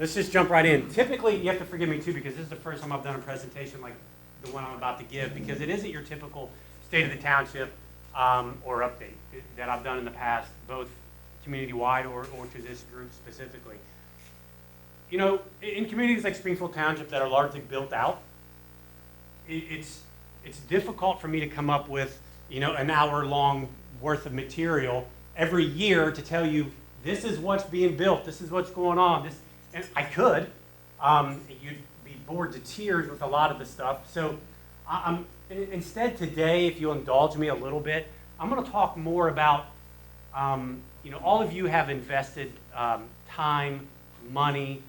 let's just jump right in. Typically, you have to forgive me too, because this is the first time I've done a presentation like the one I'm about to give, because it isn't your typical state of the township or update that I've done in the past, both community-wide or to this group specifically. You know, in communities like Springfield Township that are largely built out, it's difficult for me to come up with, you know, an hour-long worth of material every year to tell you this is what's being built, this is what's going on. And I could. You'd be bored to tears with a lot of the stuff. So instead today, if you'll indulge me a little bit, I'm going to talk more about, you know, all of you have invested time, money,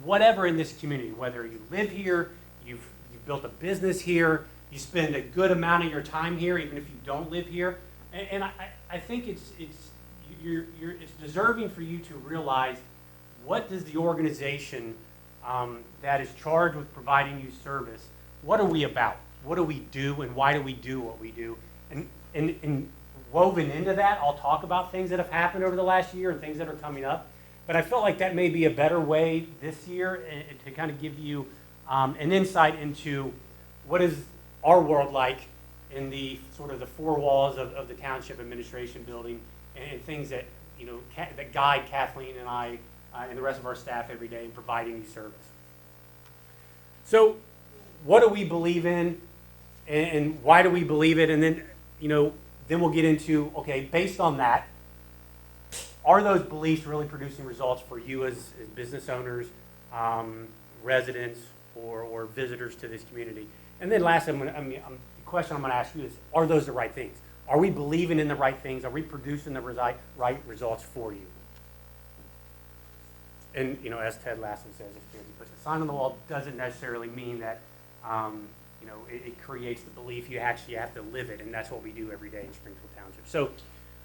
whatever in this community, whether you live here, you've built a business here, you spend a good amount of your time here, even if you don't live here. And I think it's deserving for you to realize, what does the organization that is charged with providing you service, what are we about? What do we do, and why do we do what we do? And woven into that, I'll talk about things that have happened over the last year and things that are coming up. But I felt like that may be a better way this year to kind of give you an insight into what is our world like in the sort of the four walls of the township administration building, and things that, you know, that guide Kathleen and I and the rest of our staff every day in providing you service. So what do we believe in, and why do we believe it? And then, you know, then we'll get into, okay, based on that, are those beliefs really producing results for you as business owners, residents, or visitors to this community? And then last, the question I'm going to ask you is, are those the right things? Are we believing in the right things? Are we producing the right results for you? And, you know, as Ted Lasso says, if you put a sign on the wall, doesn't necessarily mean that, you know, it creates the belief. You actually have to live it, and that's what we do every day in Springfield Township. So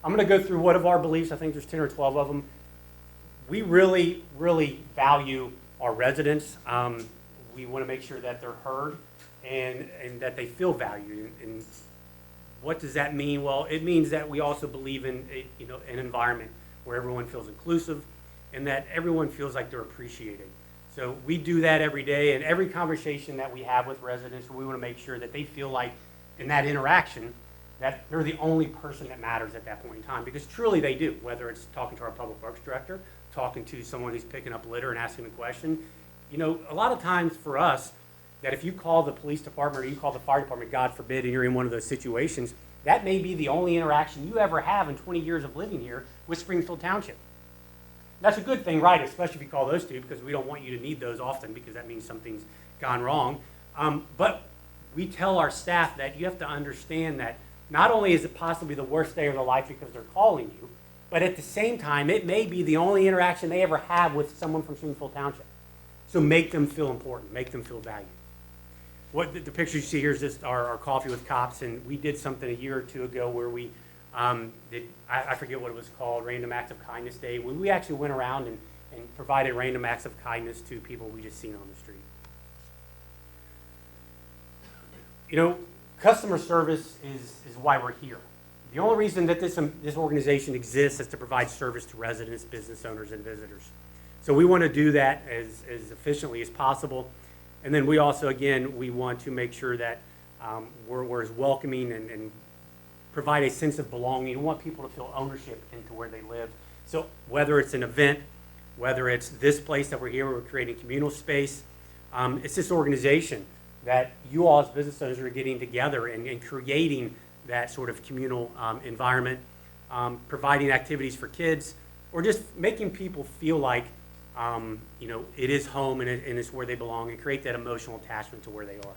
I'm going to go through what of our beliefs. I think there's 10 or 12 of them. We really, really value our residents. We want to make sure that they're heard and that they feel valued. And what does that mean? Well, it means that we also believe in an environment where everyone feels inclusive and that everyone feels like they're appreciated. So we do that every day, and every conversation that we have with residents, we want to make sure that they feel like in that interaction that they're the only person that matters at that point in time, because truly they do, whether it's talking to our public works director, talking to someone who's picking up litter and asking a question. You know, a lot of times for us, that if you call the police department or you call the fire department, God forbid, and you're in one of those situations, that may be the only interaction you ever have in 20 years of living here with Springfield Township. That's a good thing, right? Especially if you call those two, because we don't want you to need those often, because that means something's gone wrong. But we tell our staff that you have to understand that not only is it possibly the worst day of their life because they're calling you, but at the same time, it may be the only interaction they ever have with someone from Springfield Township. So make them feel important, make them feel valued. What the picture you see here is just our Coffee with Cops, and we did something a year or two ago where we did, I forget what it was called, Random Acts of Kindness Day. We actually went around and provided random acts of kindness to people we just seen on the street. You know, customer service is why we're here. The only reason that this organization exists is to provide service to residents, business owners, and visitors. So we want to do that as efficiently as possible. And then we also, again, we want to make sure that we're as welcoming and provide a sense of belonging. We want people to feel ownership into where they live. So whether it's an event, whether it's this place that we're here, where we're creating communal space, it's this organization that you all as business owners are getting together and creating that sort of communal environment, providing activities for kids, or just making people feel like you know, it is home and it's where they belong, and create that emotional attachment to where they are.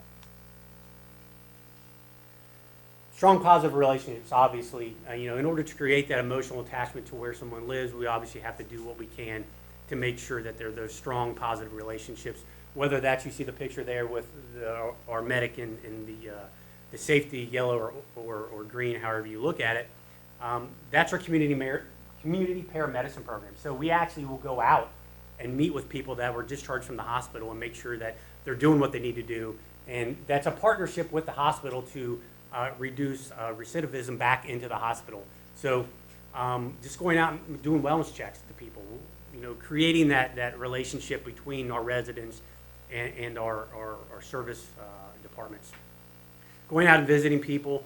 Strong positive relationships, obviously, you know, in order to create that emotional attachment to where someone lives, we obviously have to do what we can to make sure that there are those strong positive relationships. Whether that's, you see the picture there with our medic in the safety yellow or green, however you look at it, that's our community paramedicine program. So we actually will go out and meet with people that were discharged from the hospital and make sure that they're doing what they need to do. And that's a partnership with the hospital to reduce recidivism back into the hospital. So just going out and doing wellness checks to people. creating that relationship between our residents and our service departments. Going out and visiting people,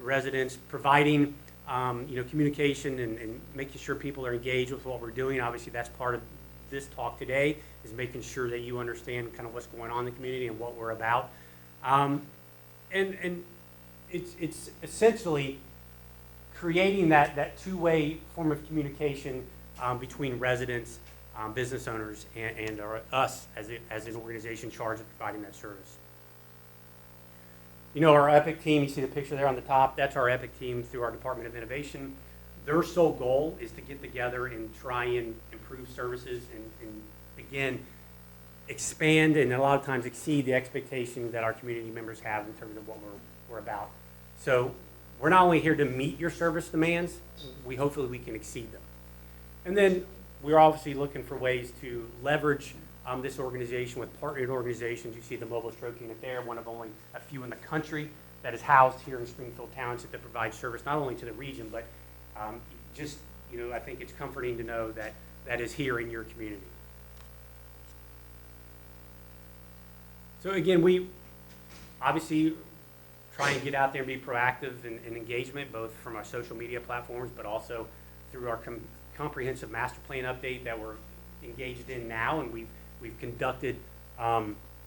residents, providing communication and making sure people are engaged with what we're doing. Obviously, that's part of this talk today, is making sure that you understand kind of what's going on in the community and what we're about. And it's essentially creating that two-way form of communication between residents, business owners, and us as an organization charged with providing that service. Our EPIC team, you see the picture there on the top, that's our EPIC team through our Department of Innovation. Their sole goal is to get together and try and improve services and again, expand and a lot of times exceed the expectations that our community members have in terms of what we're about. So we're not only here to meet your service demands, hopefully we can exceed them. And then we're obviously looking for ways to leverage this organization with partnered organizations. You see the mobile stroke unit there, one of only a few in the country that is housed here in Springfield Township that provides service not only to the region, but I think it's comforting to know that that is here in your community. So again, we obviously try and get out there and be proactive in engagement, both from our social media platforms, but also through our comprehensive master plan update that we're engaged in now, and we've conducted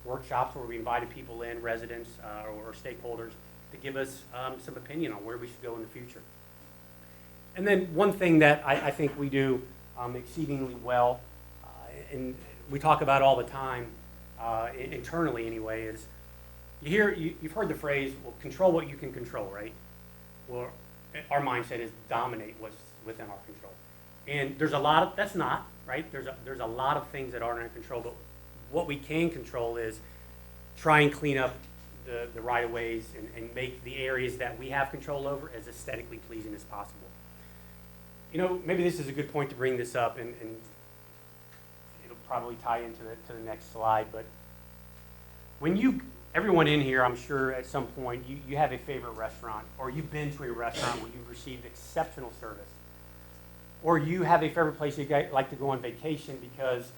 workshops where we invited people in, residents or stakeholders, to give us some opinion on where we should go in the future. And then one thing that I think we do exceedingly well, and we talk about all the time, internally anyway, is you've heard the phrase, well, control what you can control, right? Well, our mindset is dominate what's within our control. And there's a lot of, that's not, right? There's a lot of things that aren't in control, but what we can control is try and clean up the right-of-ways and make the areas that we have control over as aesthetically pleasing as possible. Maybe this is a good point to bring this up, and it'll probably tie into the next slide, but everyone in here, I'm sure at some point, you have a favorite restaurant, or you've been to a restaurant where you've received exceptional service, or you have a favorite place you like to go on vacation because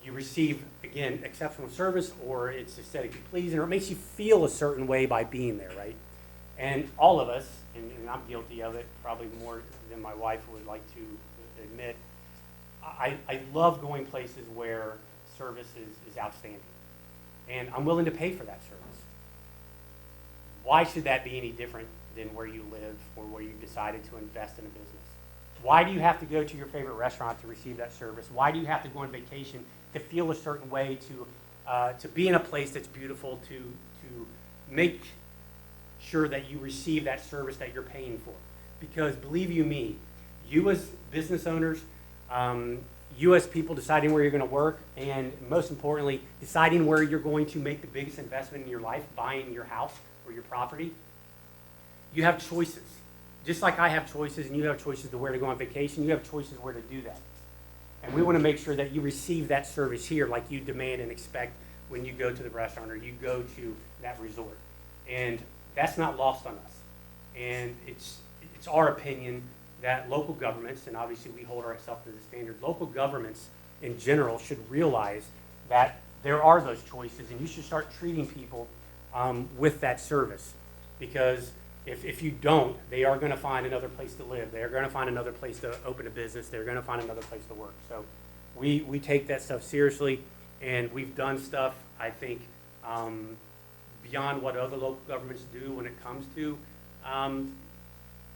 you receive, again, exceptional service, or it's aesthetically pleasing, or it makes you feel a certain way by being there, right? And all of us, and I'm guilty of it, probably more than my wife would like to admit, I love going places where service is outstanding. And I'm willing to pay for that service. Why should that be any different than where you live or where you decided to invest in a business? Why do you have to go to your favorite restaurant to receive that service? Why do you have to go on vacation to feel a certain way, to be in a place that's beautiful, to make sure that you receive that service that you're paying for? Because believe you me, you as business owners, you as people deciding where you're going to work, and most importantly, deciding where you're going to make the biggest investment in your life, buying your house or your property, you have choices. Just like I have choices and you have choices to where to go on vacation, you have choices where to do that. And we want to make sure that you receive that service here like you demand and expect when you go to the restaurant or you go to that resort. And that's not lost on us. And it's our opinion that local governments, and obviously we hold ourselves to the standard, local governments in general should realize that there are those choices, and you should start treating people with that service. Because if you don't, they are going to find another place to live. They're going to find another place to open a business. They're going to find another place to work. So we take that stuff seriously, and we've done stuff, I think, beyond what other local governments do when it comes to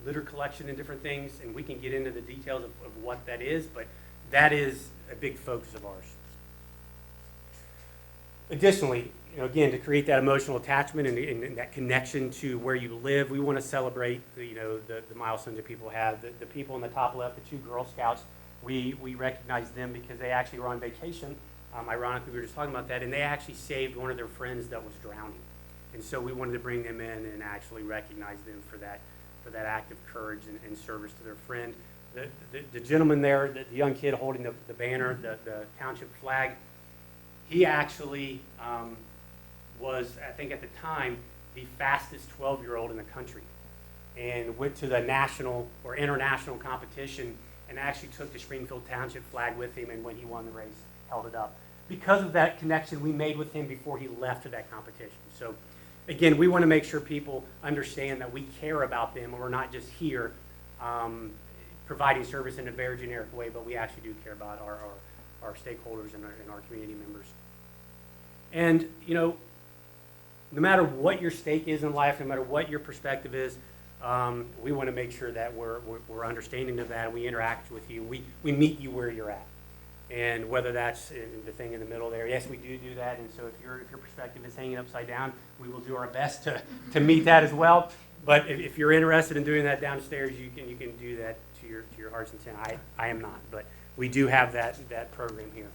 litter collection and different things, and we can get into the details of what that is, but that is a big focus of ours. Additionally, again, to create that emotional attachment and that connection to where you live, we want to celebrate the milestones that people have. The people on the top left, the 2 Girl Scouts, we recognize them because they actually were on vacation. Ironically, we were just talking about that, and they actually saved one of their friends that was drowning. And so we wanted to bring them in and actually recognize them for that act of courage and service to their friend. The gentleman there, the young kid holding the banner, the township flag, he actually was, I think at the time, the fastest 12-year-old in the country, and went to the national or international competition and actually took the Springfield Township flag with him, and when he won the race, held it up. Because of that connection we made with him before he left for that competition. So again, we want to make sure people understand that we care about them, and we're not just here providing service in a very generic way, but we actually do care about our stakeholders and our community members. And, you know, no matter what your stake is in life, no matter what your perspective is, we want to make sure that we're understanding of that, and we interact with you. We meet you where you're at. And whether that's the thing in the middle there, yes, we do that. And so if your perspective is hanging upside down, we will do our best to meet that as well. But if you're interested in doing that downstairs, you can do that to your heart's intent. I am not, but we do have that program here.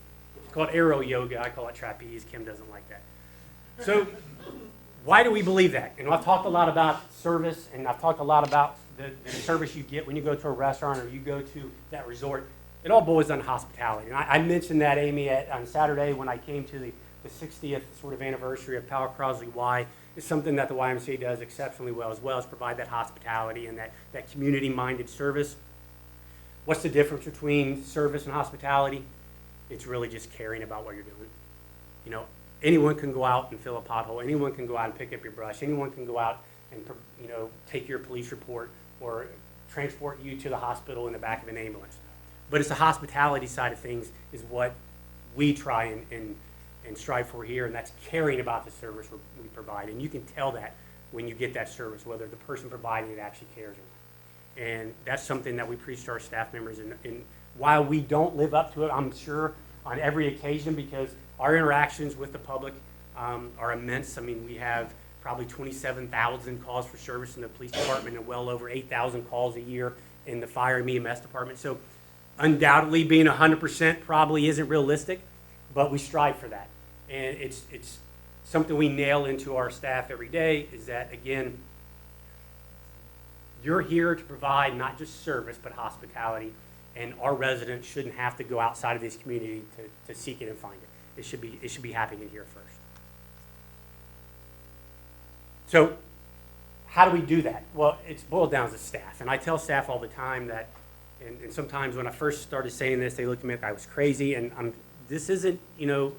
It's called aerial yoga. I call it trapeze. Kim doesn't like that. So why do we believe that? And I've talked a lot about service, and I've talked a lot about the service you get when you go to a restaurant or you go to that resort. It all boils down to hospitality. And I mentioned that, Amy, on Saturday when I came to the 60th sort of anniversary of Powell Crosley Y. It's something that the YMCA does exceptionally well as provide that hospitality and that community-minded service. What's the difference between service and hospitality? It's really just caring about what you're doing. You know, anyone can go out and fill a pothole. Anyone can go out and pick up your brush. Anyone can go out and, you know, take your police report or transport you to the hospital in the back of an ambulance. But it's the hospitality side of things is what we try and strive for here, and that's caring about the service we provide. And you can tell that when you get that service, whether the person providing it actually cares or not. And that's something that we preach to our staff members. And while we don't live up to it, I'm sure, on every occasion, because our interactions with the public are immense. I mean, we have probably 27,000 calls for service in the police department and well over 8,000 calls a year in the fire and EMS department. So undoubtedly being 100% probably isn't realistic, but we strive for that. And it's something we nail into our staff every day is that, again, you're here to provide not just service, but hospitality, and our residents shouldn't have to go outside of this community to seek it and find it. It should be happening here first. So how do we do that? Well, it's boiled down to staff. And I tell staff all the time that, and sometimes when I first started saying this, they looked at me like I was crazy. And this isn't, you know,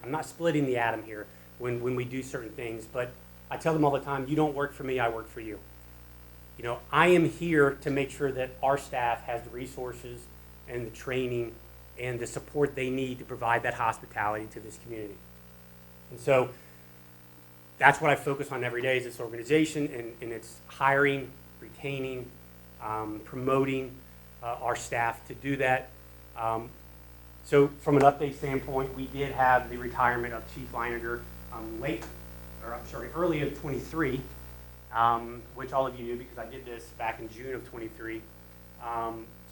I'm not splitting the atom here when we do certain things. But I tell them all the time, you don't work for me, I work for you. You know, I am here to make sure that our staff has the resources and the training and the support they need to provide that hospitality to this community. And so that's what I focus on every day is this organization, and it's hiring, retaining, promoting our staff to do that. So from an update standpoint, we did have the retirement of Chief Leininger early of 23, which all of you knew because I did this back in June of 23.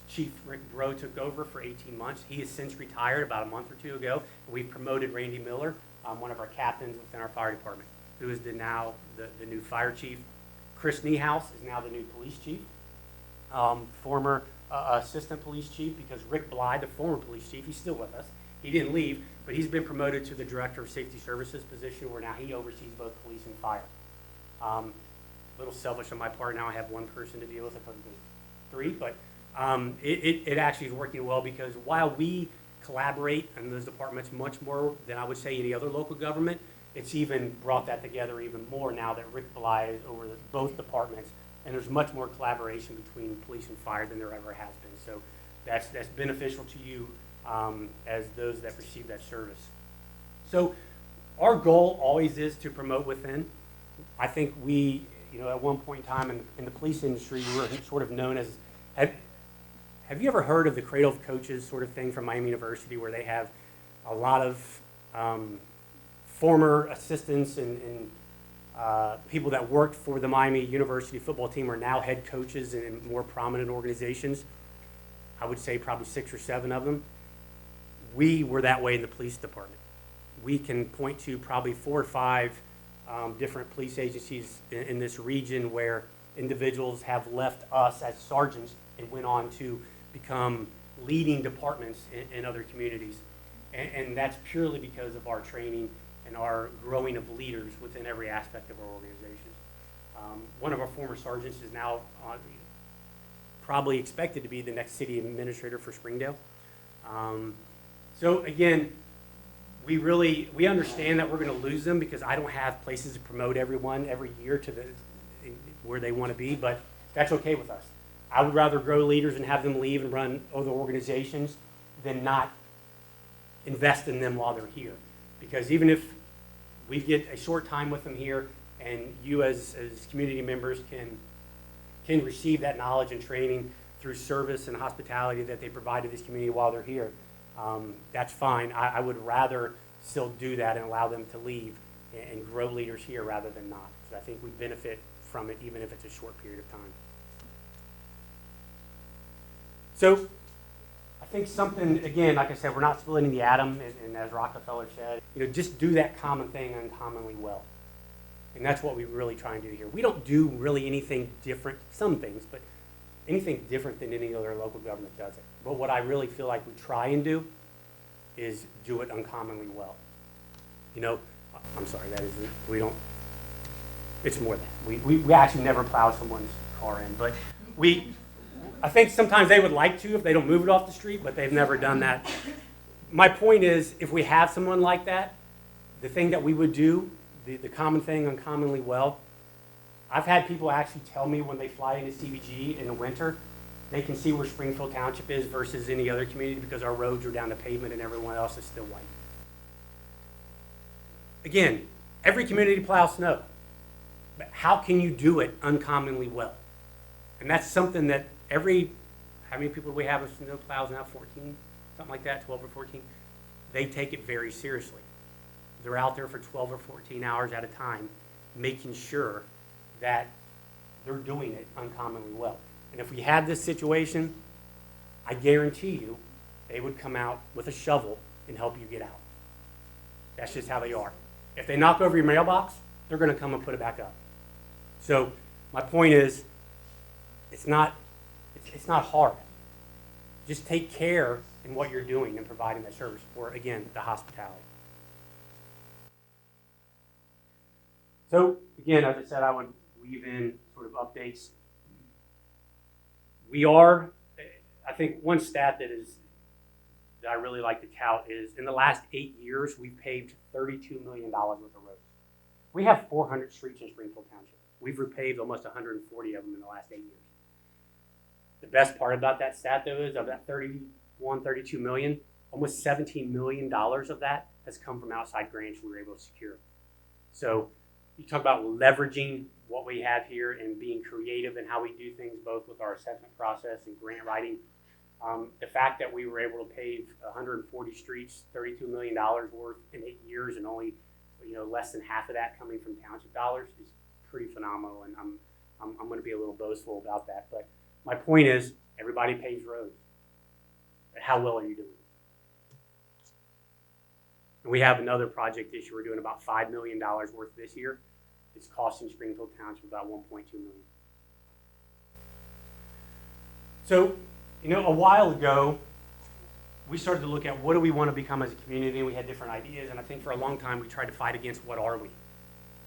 Chief Rick Bro took over for 18 months. He has since retired about a month or two ago. We've promoted Randy Miller, one of our captains within our fire department, who is now the new fire chief. Chris Niehaus is now the new police chief. Former assistant police chief, because Rick Bly, the former police chief, he's still with us. He didn't leave, but he's been promoted to the director of safety services position, where now he oversees both police and fire. A little selfish on my part. Now I have one person to deal with. I probably three, but it actually is working well, because while we collaborate in those departments much more than I would say any other local government, it's even brought that together even more now that Rick Bly is over both departments, and there's much more collaboration between police and fire than there ever has been. So that's beneficial to you as those that receive that service. So our goal always is to promote within. I think we, you know, at one point in time in the police industry, we were sort of known as, have you ever heard of the Cradle of Coaches sort of thing from Miami University, where they have a lot of former assistants and people that worked for the Miami University football team are now head coaches in more prominent organizations? I would say probably 6 or 7 of them. We were that way in the police department. We can point to probably 4 or 5 different police agencies in this region where individuals have left us as sergeants and went on to become leading departments in other communities. And that's purely because of our training and our growing of leaders within every aspect of our organization. One of our former sergeants is now probably expected to be the next city administrator for Springdale. So again, we understand that we're going to lose them because I don't have places to promote everyone every year to where they want to be, but that's okay with us. I would rather grow leaders and have them leave and run other organizations than not invest in them while they're here. Because even if we get a short time with them here and you as community members can receive that knowledge and training through service and hospitality that they provide to this community while they're here, that's fine. I would rather still do that and allow them to leave and grow leaders here rather than not. Because I think we benefit from it even if it's a short period of time. So I think something, again, like I said, we're not splitting the atom, and as Rockefeller said, just do that common thing uncommonly well. And that's what we really try and do here. We don't do really anything different, some things, but anything different than any other local government does it. But what I really feel like we try and do is do it uncommonly well. I'm sorry, that isn't, we don't, it's more than that. We actually never plow someone's car in, but I think sometimes they would like to if they don't move it off the street, but they've never done that. My point is, if we have someone like that, the thing that we would do, the common thing uncommonly well, I've had people actually tell me when they fly into CBG in the winter, they can see where Springfield Township is versus any other community because our roads are down to pavement and everyone else is still white. Again, every community plows snow, but how can you do it uncommonly well? And that's something that how many people do we have with snow plows now? 14, something like that, 12 or 14. They take it very seriously. They're out there for 12 or 14 hours at a time, making sure that they're doing it uncommonly well. And if we had this situation, I guarantee you, they would come out with a shovel and help you get out. That's just how they are. If they knock over your mailbox, they're going to come and put it back up. So my point is, it's not hard. Just take care in what you're doing and providing that service for, again, the hospitality. So again, as I said, I would weave in sort of updates. I think one stat that I really like to tout is in the last 8 years, we've paved $32 million worth of roads. We have 400 streets in Springfield Township. We've repaved almost 140 of them in the last 8 years. The best part about that stat, though, is of that 32 million, almost $17 million of that has come from outside grants we were able to secure. So you talk about leveraging what we have here and being creative in how we do things, both with our assessment process and grant writing. The fact that we were able to pave 140 streets, $32 million worth in 8 years, and only less than half of that coming from township dollars is pretty phenomenal. And I'm going to be a little boastful about that, but my point is, everybody paves roads. How well are you doing? And we have another project this year. We're doing about $5 million worth this year. It's costing Springfield Township about $1.2 million. So, a while ago, we started to look at what do we want to become as a community, and we had different ideas. And I think for a long time, we tried to fight against what are we.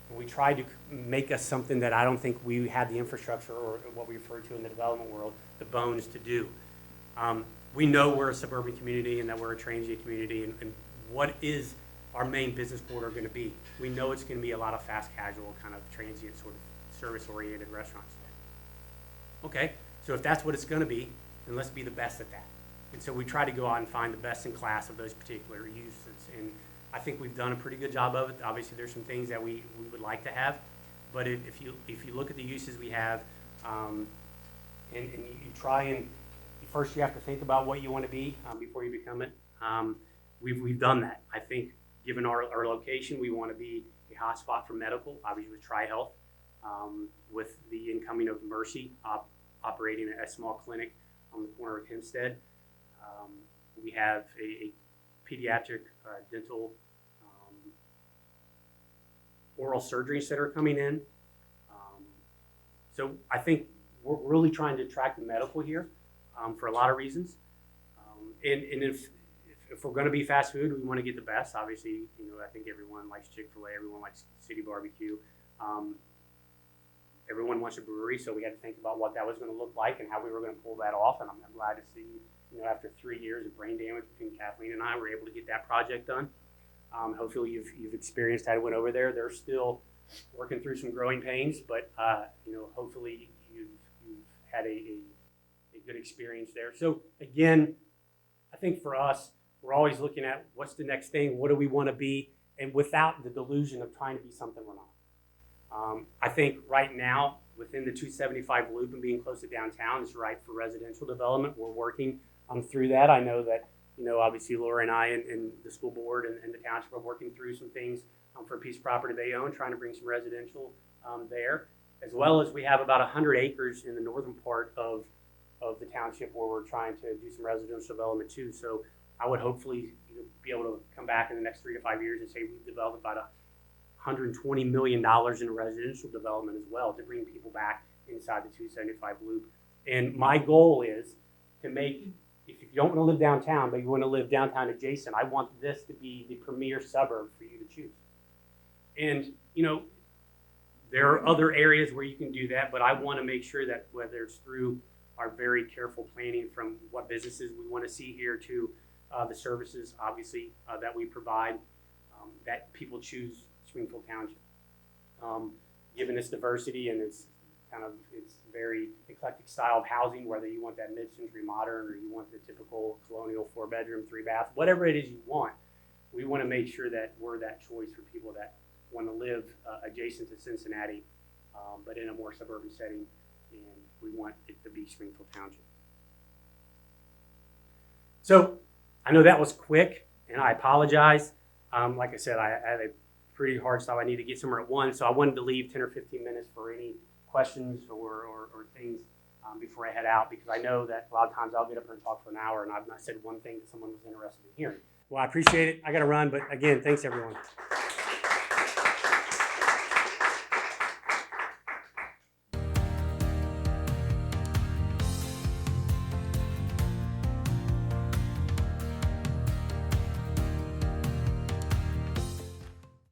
And we tried to make us something that I don't think we had the infrastructure, or what we refer to in the development world, the bones to do. We know we're a suburban community and that we're a transient community, and what is our main business border going to be? We know it's going to be a lot of fast casual, kind of transient, sort of service-oriented restaurants. Okay, so if that's what it's going to be, then let's be the best at that. And so we try to go out and find the best in class of those particular uses. And I think we've done a pretty good job of it. Obviously, there's some things that we would like to have, but if you look at the uses we have, and you try and first you have to think about what you want to be before you become it. We've done that. I think given our location, we want to be a hotspot for medical, obviously with Tri-Health, with the incoming of Mercy operating a small clinic on the corner of Hempstead. We have a pediatric dental oral surgery center coming in. So I think we're really trying to attract the medical here for a lot of reasons. And if we're going to be fast food, we want to get the best. Obviously, I think everyone likes Chick-fil-A, everyone likes City Barbecue. everyone wants a brewery, so we had to think about what that was going to look like and how we were going to pull that off. And I'm glad to see, after 3 years of brain damage between Kathleen and I, we're able to get that project done. Hopefully you've experienced how it went over there. They're still working through some growing pains, but hopefully you've had a good experience there. So again, I think for us, we're always looking at what's the next thing, what do we want to be, and without the delusion of trying to be something we're not. I think right now, within the 275 loop and being close to downtown is right for residential development. We're working through that. I know that, obviously Laura and I and the school board and the township are working through some things for a piece of property they own, trying to bring some residential there, as well as we have about 100 acres in the northern part of the township where we're trying to do some residential development too. So I would hopefully be able to come back in the next 3 to 5 years and say we've developed about $120 million in residential development as well to bring people back inside the 275 loop. And my goal is to make, if you don't want to live downtown, but you want to live downtown adjacent, I want this to be the premier suburb for you to choose. And, there are other areas where you can do that, but I want to make sure that whether it's through our very careful planning from what businesses we want to see here to the services, obviously, that we provide, that people choose Springfield Township. Given this diversity and it's very eclectic style of housing, whether you want that mid-century modern or you want the typical colonial 4-bedroom, 3-bath, whatever it is you want, we want to make sure that we're that choice for people that want to live adjacent to Cincinnati, but in a more suburban setting, and we want it to be Springfield Township. So I know that was quick, and I apologize. Like I said, I had a pretty hard stop. I need to get somewhere at 1, so I wanted to leave 10 or 15 minutes for any questions or things before I head out, because I know that a lot of times I'll get up here and talk for an hour, and I've not said one thing that someone was interested in hearing. Well, I appreciate it. I got to run, but again, thanks everyone.